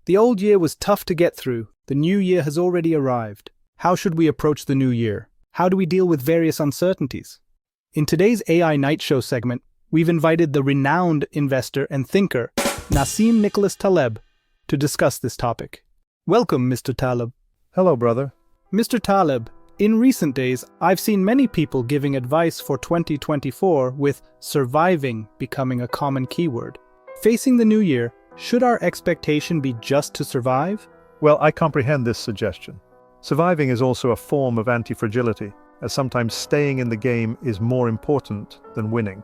The old year was tough to get through. The new year has already arrived. How should we approach the new year? How do we deal with various uncertainties? In today's AI Night Show segment, we've invited the renowned investor and thinker, Nassim Nicholas Taleb, to discuss this topic. Welcome, Mr. Taleb. Hello, brother. Mr. Taleb, in recent days, I've seen many people giving advice for 2024 with surviving becoming a common keyword. Facing the new year, should our expectation be just to survive? Well, I comprehend this suggestion. Surviving is also a form of anti-fragility, as sometimes staying in the game is more important than winning.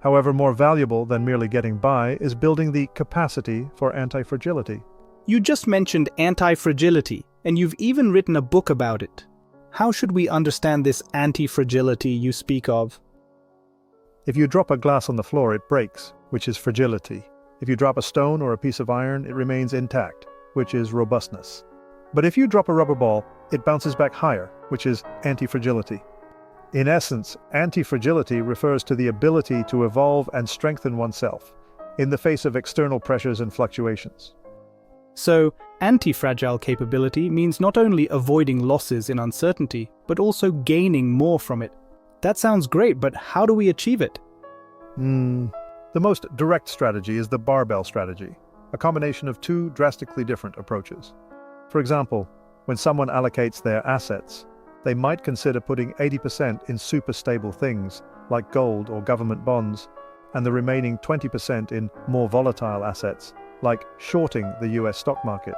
However, more valuable than merely getting by is building the capacity for anti-fragility. You just mentioned anti-fragility, and you've even written a book about it. How should we understand this anti-fragility you speak of? If you drop a glass on the floor, it breaks, which is fragility. If you drop a stone or a piece of iron, it remains intact, which is robustness. But if you drop a rubber ball, it bounces back higher, which is anti-fragility. In essence, anti-fragility refers to the ability to evolve and strengthen oneself in the face of external pressures and fluctuations. So, anti-fragile capability means not only avoiding losses in uncertainty, but also gaining more from it. That sounds great, but how do we achieve it? The most direct strategy is the barbell strategy, a combination of two drastically different approaches. For example, when someone allocates their assets, they might consider putting 80% in super stable things like gold or government bonds, and the remaining 20% in more volatile assets like shorting the US stock market.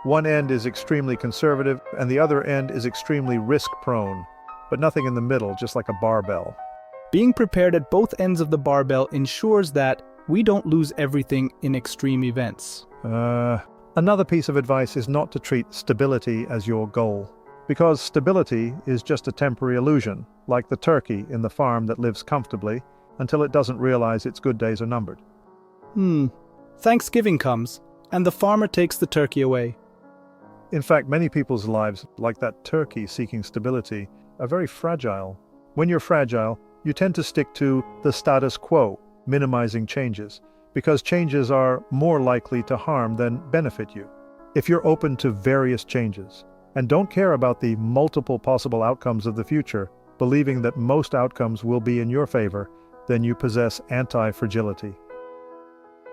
One end is extremely conservative and the other end is extremely risk-prone, but nothing in the middle, just like a barbell. Being prepared at both ends of the barbell ensures that we don't lose everything in extreme events. Another piece of advice is not to treat stability as your goal, because stability is just a temporary illusion, like the turkey in the farm that lives comfortably until it doesn't realize its good days are numbered. Thanksgiving comes, and the farmer takes the turkey away. In fact, many people's lives, like that turkey seeking stability, are very fragile. When you're fragile, you tend to stick to the status quo, minimizing changes, because changes are more likely to harm than benefit you. If you're open to various changes, and don't care about the multiple possible outcomes of the future, believing that most outcomes will be in your favor, then you possess anti-fragility.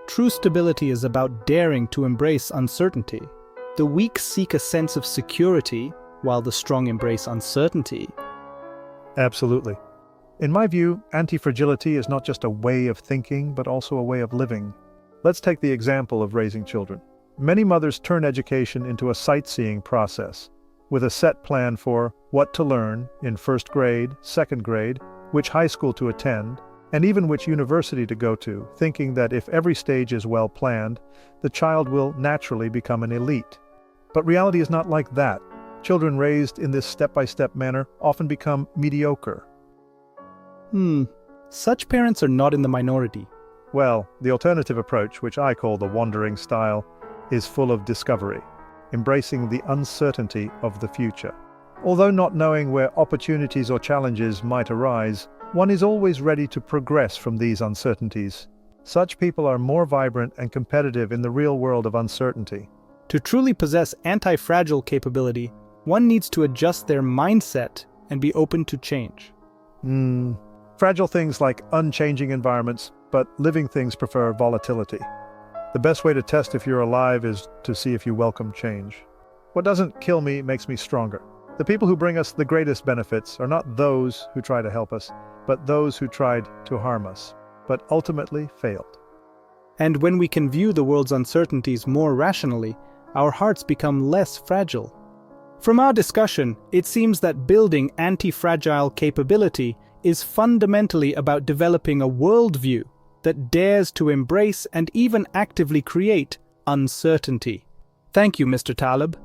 True stability is about daring to embrace uncertainty. The weak seek a sense of security, while the strong embrace uncertainty. Absolutely. In my view, anti-fragility is not just a way of thinking, but also a way of living. Let's take the example of raising children. Many mothers turn education into a sightseeing process, with a set plan for what to learn in first grade, second grade, which high school to attend, and even which university to go to, thinking that if every stage is well planned, the child will naturally become an elite. But reality is not like that. Children raised in this step-by-step manner often become mediocre. Such parents are not in the minority. Well, the alternative approach, which I call the wandering style, is full of discovery, embracing the uncertainty of the future. Although not knowing where opportunities or challenges might arise, one is always ready to progress from these uncertainties. Such people are more vibrant and competitive in the real world of uncertainty. To truly possess anti-fragile capability, one needs to adjust their mindset and be open to change. Fragile things like unchanging environments, but living things prefer volatility. The best way to test if you're alive is to see if you welcome change. What doesn't kill me makes me stronger. The people who bring us the greatest benefits are not those who try to help us, but those who tried to harm us, but ultimately failed. And when we can view the world's uncertainties more rationally, our hearts become less fragile. From our discussion, it seems that building anti-fragile capability is fundamentally about developing a worldview that dares to embrace and even actively create uncertainty. Thank you, Mr. Taleb.